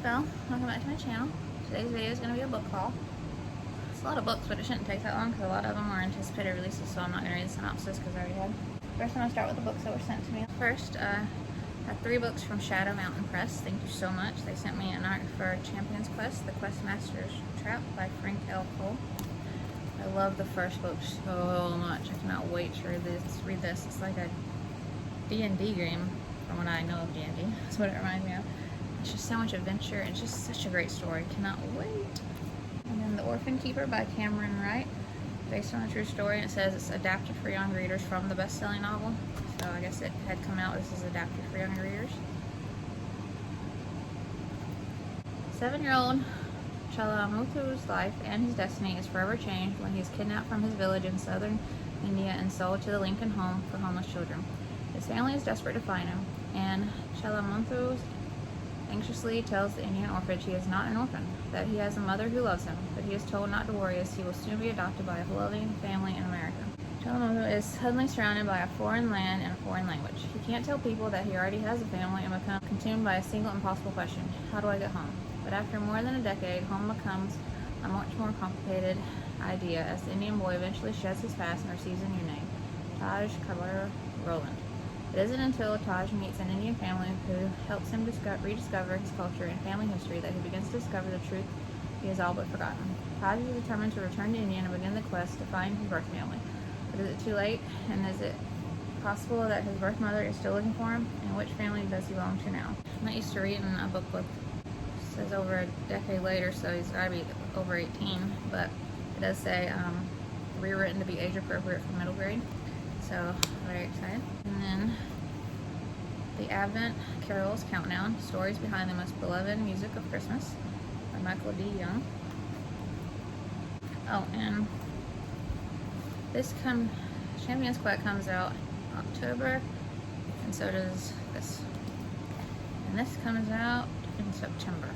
So, welcome back to my channel. Today's video is going to be a book haul. It's a lot of books, but it shouldn't take that long because a lot of them are anticipated releases, so I'm not going to read the synopsis because I already had. First, I'm going to start with the books that were sent to me. First, I have 3 books from Shadow Mountain Press. Thank you so much. They sent me an art for Champion's Quest, The Questmaster's Trap by Frank L. Cole. I love the first book so much. I cannot wait to read this. It's like a D&D game from what I know of D&D. That's what it reminds me of. It's just so much adventure and just such a great story. Cannot wait. And then The Orphan Keeper by Camron Wright, based on a true story. And it says it's adapted for young readers from the best-selling novel. So I guess it had come out. This is adapted for young readers. 7-year-old Chalamutu's life and his destiny is forever changed when he is kidnapped from his village in southern India and sold to the Lincoln Home for Homeless Children. His family is desperate to find him, and Chalamuntu anxiously tells the Indian orphanage he is not an orphan, that he has a mother who loves him, but he is told not to worry as he will soon be adopted by a loving family in America. Chalamuntu is suddenly surrounded by a foreign land and a foreign language. He can't tell people that he already has a family and becomes consumed by a single impossible question: how do I get home? But after more than a decade, home becomes a much more complicated idea as the Indian boy eventually sheds his past and receives a new name, Taj Kabir Roland. It isn't until Taj meets an Indian family who helps him rediscover his culture and family history that he begins to discover the truth he has all but forgotten. Taj is determined to return to India and begin the quest to find his birth family. But is it too late? And is it possible that his birth mother is still looking for him? And which family does he belong to now? I'm not used to reading a book with, it says over a decade later, so he's got to be over 18. But it does say rewritten to be age appropriate for middle grade. So, very excited. And then The Advent Carols Countdown, Stories Behind the Most Beloved Music of Christmas by Michael D. Young. Oh, and this Champion's Quest comes out in October, and so does this. And this comes out in September.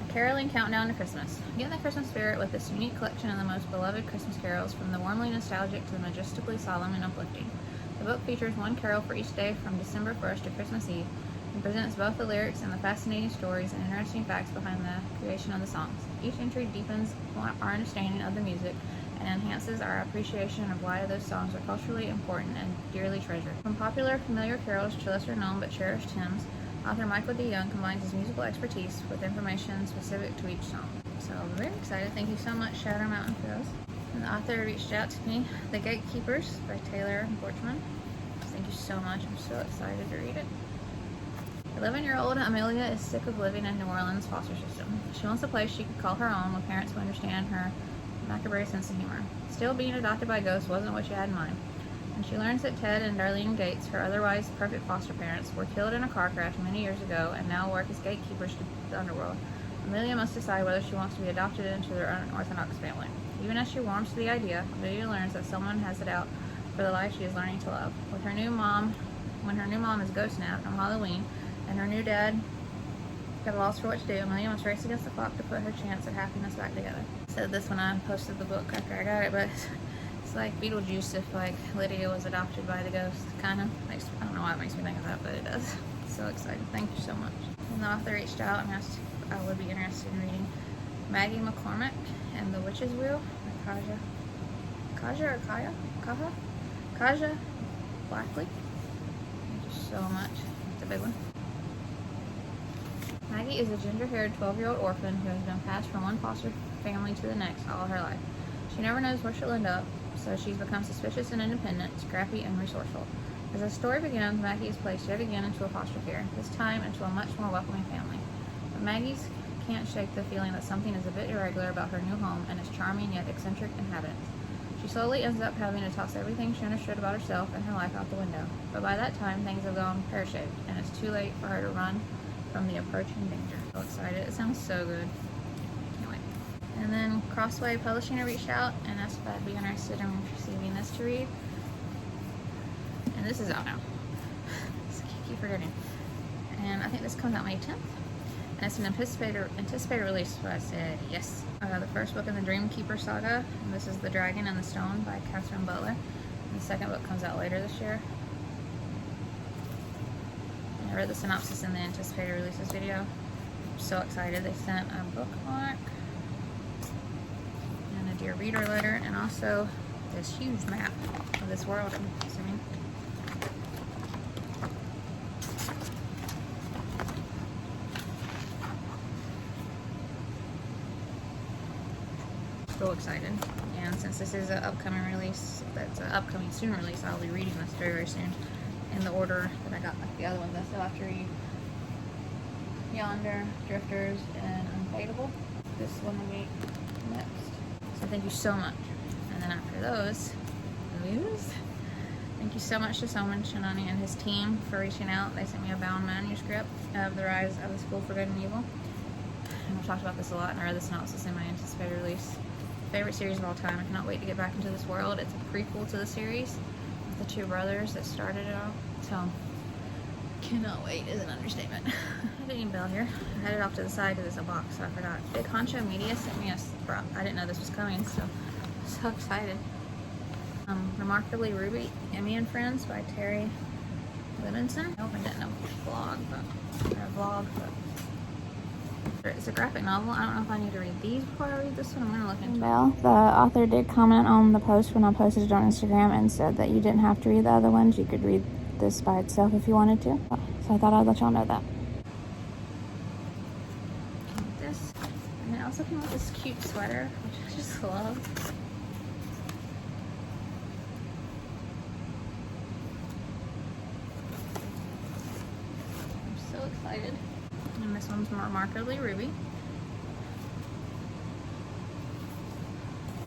Caroling Countdown to Christmas. Get in the Christmas spirit with this unique collection of the most beloved Christmas carols, from the warmly nostalgic to the majestically solemn and uplifting. The book features one carol for each day from December 1st to Christmas Eve, and presents both the lyrics and the fascinating stories and interesting facts behind the creation of the songs. Each entry deepens our understanding of the music and enhances our appreciation of why those songs are culturally important and dearly treasured. From popular, familiar carols to lesser-known but cherished hymns, author Michael D. Young combines his musical expertise with information specific to each song. So I'm very excited. Thank you so much, Shadow Mountain Press. And the author reached out to me, The Gatekeepers by Taylor Borchmann. Thank you so much. I'm so excited to read it. 11-year-old Amelia is sick of living in New Orleans' foster system. She wants a place she could call her own with parents who understand her macabre sense of humor. Still, being adopted by ghosts wasn't what she had in mind. And she learns that Ted and Darlene Gates, her otherwise perfect foster parents, were killed in a car crash many years ago and now work as gatekeepers to the underworld. Amelia must decide whether she wants to be adopted into their unorthodox family. Even as she warms to the idea, Amelia learns that someone has it out for the life she is learning to love. When her new mom is ghost napped on Halloween, and her new dad got lost for what to do, Amelia must race against the clock to put her chance at happiness back together. I said this when I posted the book after I got it, but it's like Beetlejuice if like Lydia was adopted by the ghost. Kind of makes, I don't know why it makes me think of that, but it does. So excited. Thank you so much. And the author reached out and asked if I would be interested in reading Maggie MacCormack and the Witch's Wheel by Kaja Blackley. Thank you so much. It's a big one. Maggie is a ginger-haired 12-year-old orphan who has been passed from one foster family to the next all her life. She never knows where she'll end up, so she's become suspicious and independent, scrappy and resourceful. As the story begins, Maggie is placed yet again into a foster care, this time into a much more welcoming family. But Maggie can't shake the feeling that something is a bit irregular about her new home and its charming yet eccentric inhabitants. She slowly ends up having to toss everything she understood about herself and her life out the window. But by that time, things have gone pear-shaped, and it's too late for her to run from the approaching danger. So excited. It sounds so good. Can't wait. And then Crossway Publishing reached out and asked if I'd be interested in receiving this to read. And this is out now. So I keep forgetting. And I think this comes out May 10th. And it's an anticipated release, so I said yes. The first book in the Dreamkeeper saga, and this is The Dragon and the Stone by Kathryn Butler. And the second book comes out later this year. I read the synopsis in the anticipated releases video. I'm so excited. They sent a bookmark and a Dear Reader letter, and also this huge map of this world, I'm assuming. So excited. And since this is an upcoming release, that's an upcoming soon release, I'll be reading this very, very soon in the order that I got like the other ones. I still have to read Yonder, Drifters, and Untitled. This one will be next. So thank you so much. And then after those, thank you so much to Soman, Chainani, and his team for reaching out. They sent me a bound manuscript of The Rise of the School for Good and Evil. And I've talked about this a lot, and I read the synopsis in my anticipated release. Favorite series of all time. I cannot wait to get back into this world. It's a prequel to the series with the two brothers that started it all. So, cannot wait is an understatement. I didn't even bell here. I had it off to the side because it's a box, so I forgot. Big Honcho Media sent me I didn't know this was coming, so I'm so excited. Remarkably Ruby, Emmy and Friends by Terri Libenson. I hope I didn't know vlog, but it's a graphic novel. I don't know if I need to read these before I read this one. I'm gonna look into it. The author did comment on the post when I posted it on Instagram and said that you didn't have to read the other ones. You could read this by itself if you wanted to. So I thought I'd let y'all know that. This, and it also came with this cute sweater, which I just love. I'm so excited. And this one's Remarkably Ruby.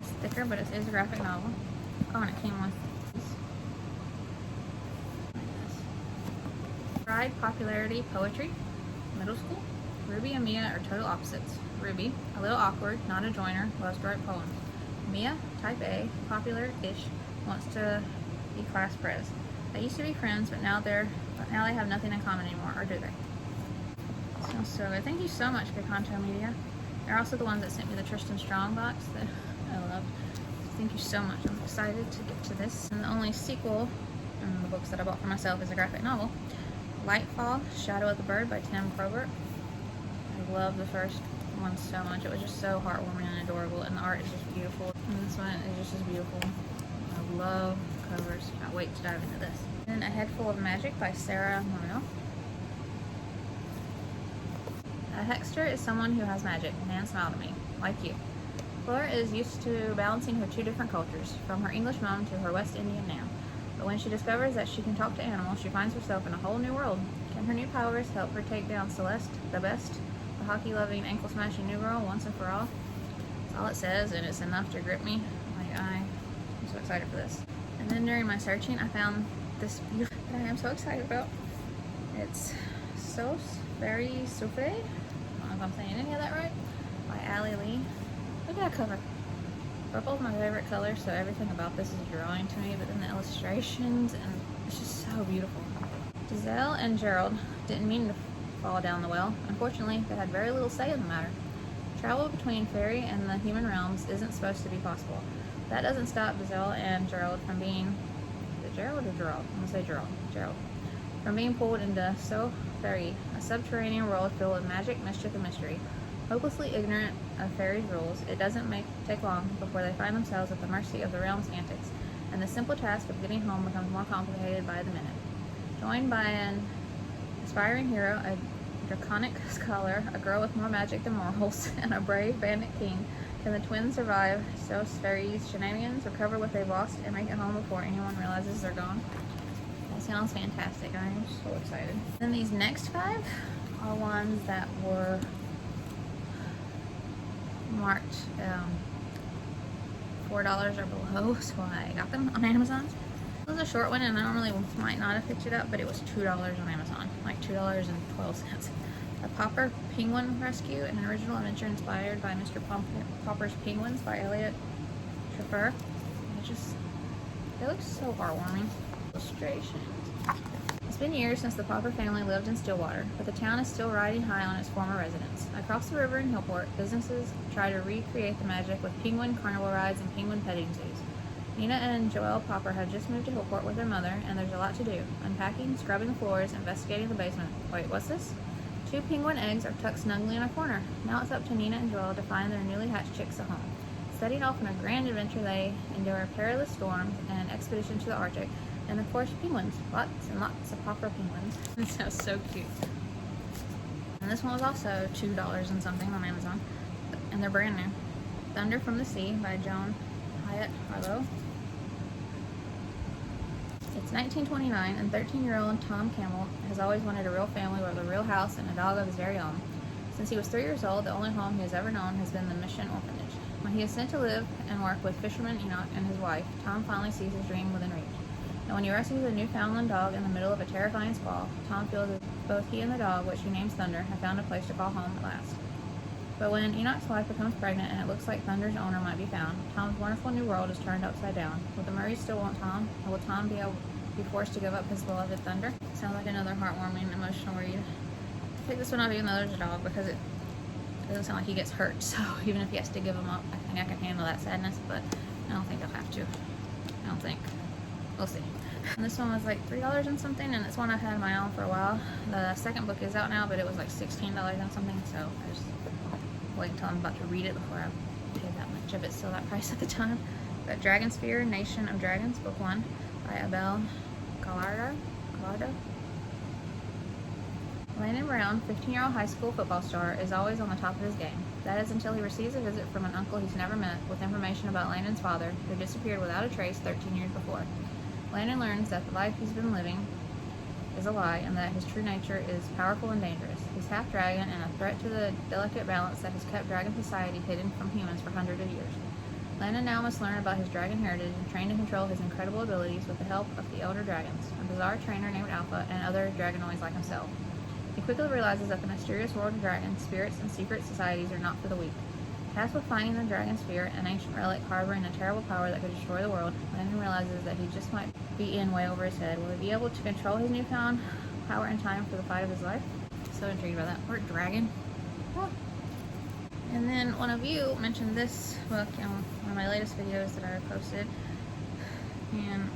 It's thicker, but it is a graphic novel. Oh, and it came with this. Pride, Popularity, Poetry, Middle School. Ruby and Mia are total opposites. Ruby, a little awkward, not a joiner, loves to write poems. Mia, type A, popular-ish, wants to be class pres. They used to be friends, but now they have nothing in common anymore, or do they? So good. Thank you so much, Big Honcho Media. They're also the ones that sent me the Tristan Strong box that I loved. Thank you so much. I'm excited to get to this. And the only sequel in the books that I bought for myself is a graphic novel. Lightfall, Shadow of the Bird by Probert. I love the first one so much. It was just so heartwarming and adorable, and the art is just beautiful. And this one is just as beautiful. I love covers. Can't wait to dive into this. And A Head Full of Magic by Sarah Marielle. A Hexter is someone who has magic. Man smiled at me, like you. Flora is used to balancing her two different cultures, from her English mom to her West Indian nan. But when she discovers that she can talk to animals, she finds herself in a whole new world. Can her new powers help her take down Celeste, the best, the hockey-loving, ankle-smashing new girl, once and for all? That's all it says, and it's enough to grip me. I'm so excited for this. And then during my searching, I found this beautiful that I am so excited about. It's So Very Souffle. I don't know if I'm saying any of that right. By Ali Lee. Look at that cover. Purple is my favorite color, so everything about this is drawing to me, but then the illustrations, and it's just so beautiful. Giselle and Gerald didn't mean to fall down the well. Unfortunately, they had very little say in the matter. Travel between fairy and the human realms isn't supposed to be possible. That doesn't stop Giselle and Gerald from being... Is it Gerald or Gerald? I'm gonna say Gerald. Gerald. From being pulled into So Fairy, a subterranean world filled with magic, mischief, and mystery. Hopelessly ignorant of fairy's rules, it doesn't take long before they find themselves at the mercy of the realm's antics, and the simple task of getting home becomes more complicated by the minute. Joined by an aspiring hero, a draconic scholar, a girl with more magic than morals, and a brave bandit king, can the twins survive So Fairy's shenanigans, recover what they've lost, and make it home before anyone realizes they're gone? That sounds fantastic. I am so excited. Then these next 5 are ones that were marked $4 or below, so I got them on Amazon. It was a short one, and I normally might not have picked it up, but it was $2 on Amazon, like $2.12. A Popper Penguin Rescue, an original adventure inspired by Mr. Popper's Penguins by Elliot Schaffer. It looks so heartwarming. Illustrations. It's been years since the Popper family lived in Stillwater, but the town is still riding high on its former residents. Across the river in Hillport, businesses try to recreate the magic with penguin carnival rides and penguin petting zoos. Nina and Joelle Popper had just moved to Hillport with their mother, and there's a lot to do. Unpacking, scrubbing the floors, investigating the basement. Wait, what's this? 2 penguin eggs are tucked snugly in a corner. Now it's up to Nina and Joelle to find their newly hatched chicks a home. Setting off on a grand adventure, they endure perilous storms and an expedition to the Arctic, and of course penguins. Lots and lots of Popper penguins. This sounds so cute. And this one was also $2 and something on Amazon, and they're brand new. Thunder from the Sea by Joan Hyatt Harlow. It's 1929, and 13-year-old Tom Campbell has always wanted a real family with a real house and a dog of his very own. Since he was 3 years old, the only home he has ever known has been the Mission Orphanage. When he is sent to live and work with fisherman Enoch and his wife, Tom finally sees his dream within reach. And when he rescues a Newfoundland dog in the middle of a terrifying squall, Tom feels that both he and the dog, which he names Thunder, have found a place to call home at last. But when Enoch's wife becomes pregnant and it looks like Thunder's owner might be found, Tom's wonderful new world is turned upside down. Will the Murrays still want Tom, or will Tom be forced to give up his beloved Thunder? Sounds like another heartwarming, emotional read. I picked this one up even though there's a dog because it doesn't sound like he gets hurt, so even if he has to give him up, I think I can handle that sadness, but I don't think I'll have to. I don't think. We'll see. And this one was like $3 and something, and it's one I've had my own for a while. The second book is out now, but it was like $16 and something, so I just wait until I'm about to read it before I pay that much of it. Still that price at the time. But Dragon Sphere, Nation of Dragons, Book 1 by Abel Gallardo. Landon Brown, 15-year-old high school football star, is always on the top of his game. That is until he receives a visit from an uncle he's never met with information about Landon's father, who disappeared without a trace 13 years before. Landon learns that the life he's been living is a lie and that his true nature is powerful and dangerous. He's half dragon and a threat to the delicate balance that has kept dragon society hidden from humans for hundreds of years. Landon now must learn about his dragon heritage and train to control his incredible abilities with the help of the elder dragons, a bizarre trainer named Alpha, and other dragonoids like himself. He quickly realizes that the mysterious world of dragons, spirits, and secret societies are not for the weak. Tasked with finding the Dragon Sphere, an ancient relic harboring a terrible power that could destroy the world, Landon realizes that he just might be in way over his head. Will he be able to control his newfound power in time for the fight of his life? So intrigued by that word, dragon. Oh. And then one of you mentioned this book in one of my latest videos that I posted, and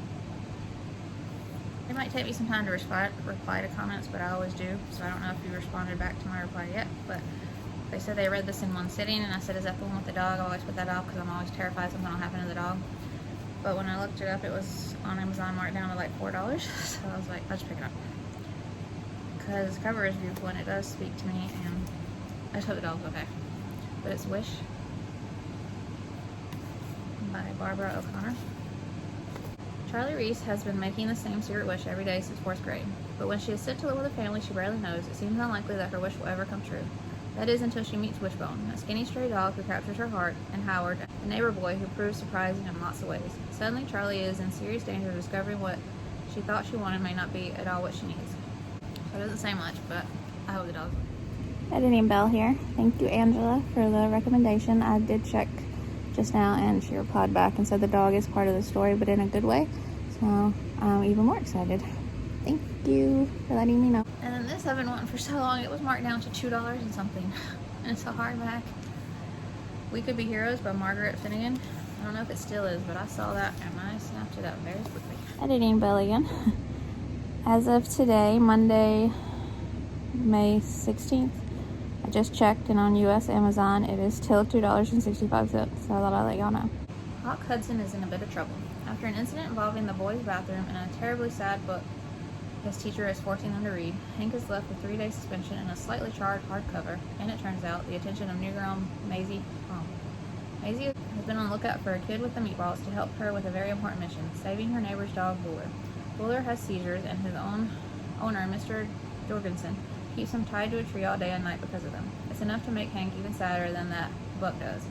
it might take me some time to reply to comments, but I always do, so I don't know if you responded back to my reply yet, but they said they read this in one sitting, and I said, is that the one with the dog? I always put that off because I'm always terrified something will happen to the dog. But when I looked it up, it was on Amazon marked down to like $4, so I was like, I'll just pick it up. Because the cover is beautiful, and it does speak to me, and I just hope the dog's okay. But it's Wish by Barbara O'Connor. Charlie Reese has been making the same secret wish every day since 4th grade, but when she is sent to live with a family she barely knows, it seems unlikely that her wish will ever come true. That is until she meets Wishbone, a skinny stray dog who captures her heart, and Howard, a neighbor boy who proves surprising in lots of ways. Suddenly, Charlie is in serious danger of discovering what she thought she wanted may not be at all what she needs. So it doesn't say much, but I hope the dog. Editing Bell here. Thank you, Angela, for the recommendation. I did check just now, and she replied back and said the dog is part of the story, but in a good way. So I'm even more excited. Thank you for letting me know. And then this I've been wanting for so long. It was marked down to $2 and something. And it's a hardback. We Could Be Heroes by Margaret Finnegan. I don't know if it still is, but I saw that and I snapped it up very quickly. Editing Bell again. As of today, Monday, May 16th, I just checked, and on US Amazon it is still $2.65, so I thought I'd let y'all know. Hawk Hudson is in a bit of trouble. After an incident involving the boys' bathroom and a terribly sad book his teacher is forcing him to read, Hank is left with 3-day suspension and a slightly charred hardcover, and it turns out the attention of new girl Maisie. Maisie has been on the lookout for a kid with the meatballs to help her with a very important mission, saving her neighbor's dog, Butler. Butler has seizures, and his owner, Mr. Jorgensen, keeps him tied to a tree all day and night because of them. It's enough to make Hank even sadder than that book does.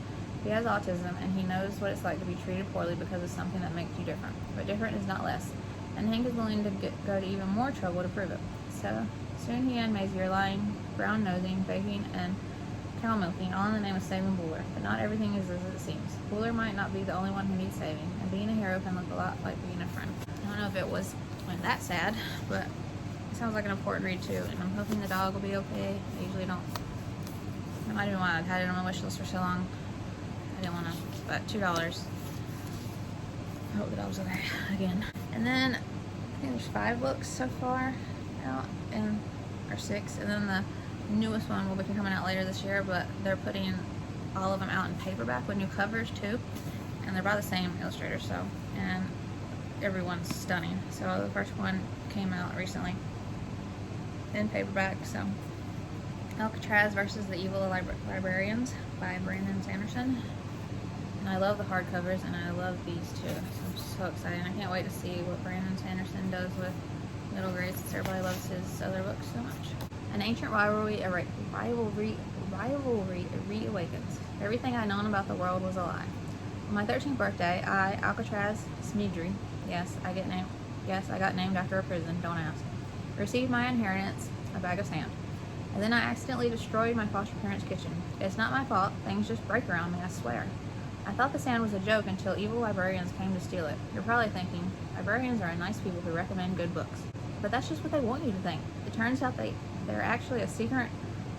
He has autism, and he knows what it's like to be treated poorly because of something that makes you different. But different is not less, and Hank is willing to go to even more trouble to prove it. So soon he and Maisie are lying, brown-nosing, baking, and cow milking, all in the name of saving Butler. But not everything is as it seems. Butler might not be the only one who needs saving, and being a hero can look a lot like being a friend. I don't know if it was that sad, but it sounds like an important read too, and I'm hoping the dog will be okay. I usually don't. That might have been why I've had it on my wish list for so long. I didn't want to, but $2. I hope that I was okay again. And then I think there's 5 books so far out, or 6, and then the newest one will be coming out later this year, but they're putting all of them out in paperback with new covers too, and they're by the same illustrator, so, and everyone's stunning. So the first one came out recently in paperback, so Alcatraz versus the Evil Librarians by Brandon Sanderson. And I love the hardcovers, and I love these too, so I'm so excited. I can't wait to see what Brandon Sanderson does with middle grade, since everybody loves his other books so much. An ancient rivalry reawakens. Everything I'd known about the world was a lie. On my 13th birthday, I, Alcatraz Smidry, yes, I got named after a prison, don't ask, received my inheritance, a bag of sand. And then I accidentally destroyed my foster parents' kitchen. It's not my fault, things just break around me, I swear. I thought the sand was a joke until evil librarians came to steal it. You're probably thinking, librarians are nice people who recommend good books. But that's just what they want you to think. It turns out they're actually a secret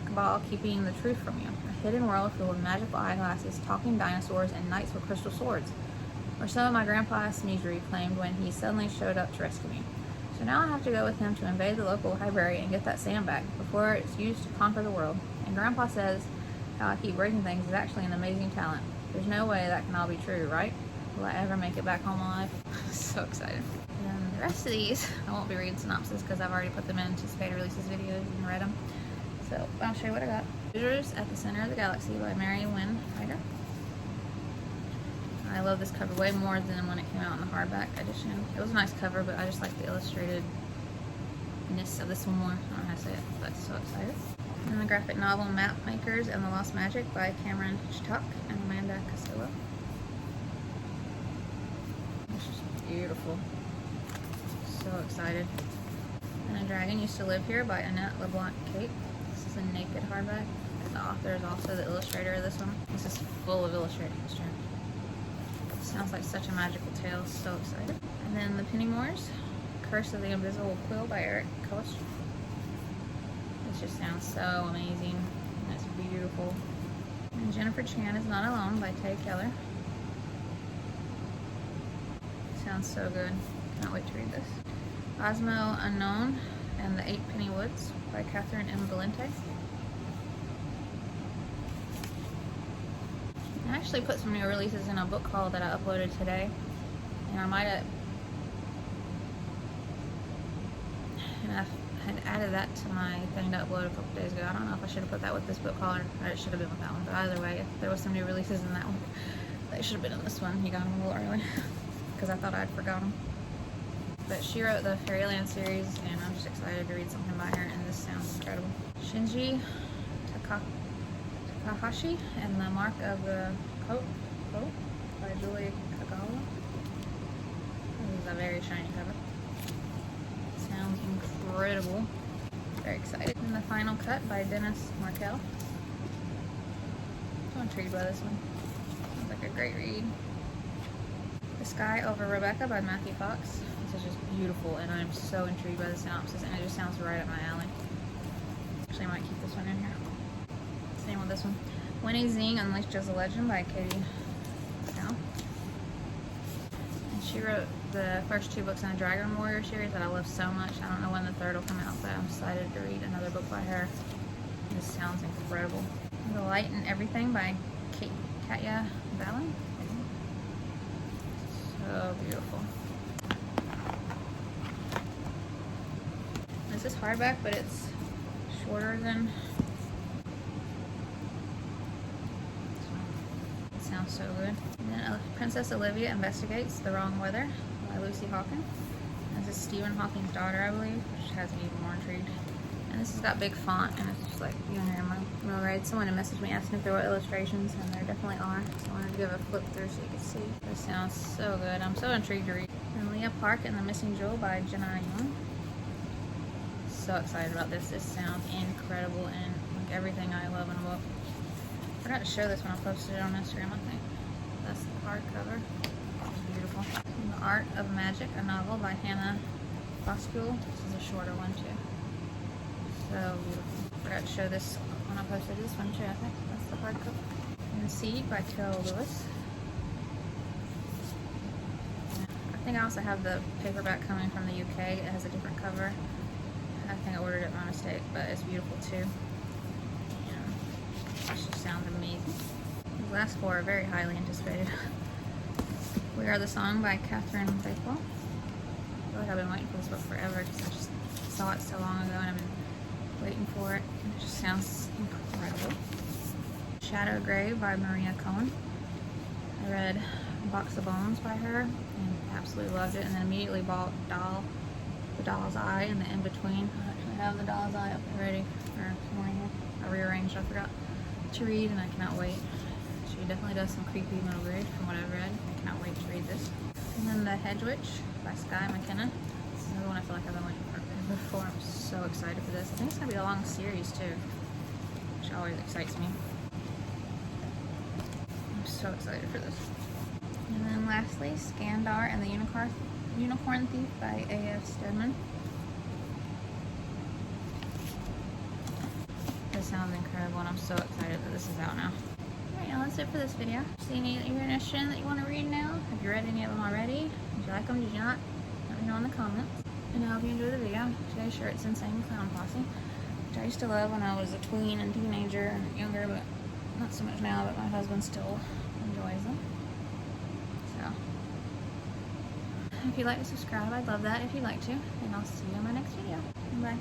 cabal keeping the truth from you. A hidden world filled with magical eyeglasses, talking dinosaurs, and knights with crystal swords. Or so my grandpa Smidry claimed when he suddenly showed up to rescue me. So now I have to go with him to invade the local library and get that sand back before it's used to conquer the world. And Grandpa says how I keep breaking things is actually an amazing talent. There's no way that can all be true, right? Will I ever make it back home alive? So excited. And the rest of these, I won't be reading synopsis because I've already put them in anticipated releases videos and read them. So I'll show you what I got. Visitors at the Center of the Galaxy by Marielle Wright. I love this cover way more than when it came out in the hardback edition. It was a nice cover, but I just like the illustratedness of this one more. I don't know how to say it, but so excited. And the graphic novel Map Makers and the Lost Magic by Camron and Amanda Castillo. It's just beautiful. So excited. And A Dragon Used to Live Here by Annette LeBlanc Cape. This is a naked hardback. The author is also the illustrator of this one. This is full of illustrating history. Sounds like such a magical tale. So excited. And then The Pennymoors, Curse of the Invisible Quill by Eric Koch. This just sounds so amazing. And it's beautiful. And Jennifer Chan is Not Alone by Tay Keller. Sounds so good. Cannot wait to read this. Osmo Unknown and the 8 Penny Woods by Kathryn M. Valente. I actually put some new releases in a book haul that I uploaded today, and I might have, and I had added that to my thing to upload a couple days ago. I don't know if I should have put that with this book haul or it should have been with that one, but either way, if there was some new releases in that one, they should have been in this one. You got them a little early because I thought I'd forgotten them. But she wrote the Fairyland series, and I'm just excited to read something by her, and this sounds incredible. Shinji Takahashi and the Mark of the Coat by Julie Kagawa. This is a very shiny cover. Sounds incredible. Very excited. And The Final Cut by Dennis Markell. So intrigued by this one. Sounds like a great read. The Sky Over Rebecca by Matthew Fox. This is just beautiful, and I'm so intrigued by the synopsis, and it just sounds right up my alley. Actually, I might keep this one in here. Same with this one. Winnie Zing Unleashed as a Legend by Katie Dow. And she wrote the first 2 books in the Dragon Warrior series that I love so much. I don't know when the 3rd will come out, but I'm excited to read another book by her. This sounds incredible. The Light in Everything by Kaja Ballin. So beautiful. This is hardback, but it's shorter than. It sounds so good. And then Princess Olivia Investigates the Wrong Weather by Lucy Hawken. This is Stephen Hawking's daughter, I believe, which has me even more intrigued. And this has got big font, and it's just like you and my middle grade. Someone had messaged me asking if there were illustrations, and there definitely are. So I wanted to give a flip through so you could see. This sounds so good. I'm so intrigued to read. And Leah Park and the Missing Jewel by Chainani. So excited about this. This sounds incredible and like everything I love in a book. I forgot to show this when I posted it on Instagram, I think. That's the hardcover. It's beautiful. And The Art of Magic, a novel by Hannah Foskule. This is a shorter one too. So beautiful. I forgot to show this when I posted this one too, I think. That's the hardcover. And Seed by Carol Lewis. think I also have the paperback coming from the UK. It has a different cover. I think I ordered it by mistake, but it's beautiful too. Yeah, it just sounds amazing. These last four are very highly anticipated. We Are the Song by Kathryn. I feel like I've been waiting for this book forever because I just saw it so long ago and I've been waiting for it. And it just sounds incredible. Shadow Grave by Maria Cohen. I read Box of Bones by her and absolutely loved it, and then immediately bought The Doll's Eye and the In-Between. I actually have The Doll's Eye up already, or somewhere here. I rearranged, I forgot to read, and I cannot wait. She definitely does some creepy movies from what I've read. I cannot wait to read this. And then The Hedge Witch by Skye McKenna. This is another one I feel like I've been waiting for. I'm so excited for this. I think it's going to be a long series too, which always excites me. I'm so excited for this. And then lastly, Skandar and the Unicorn Thief by A.F. Stedman. This sounds incredible and I'm so excited that this is out now. Alright, now that's it for this video. See any that you're interested in that you want to read now? Have you read any of them already? Did you like them? Did you not? Let me know in the comments. And I hope you enjoyed the video. Today's shirt's Insane Clown Posse, which I used to love when I was a tween and teenager and younger, but not so much now, but my husband still enjoys them. So, if you'd like to subscribe, I'd love that if you'd like to. And I'll see you in my next video. Bye.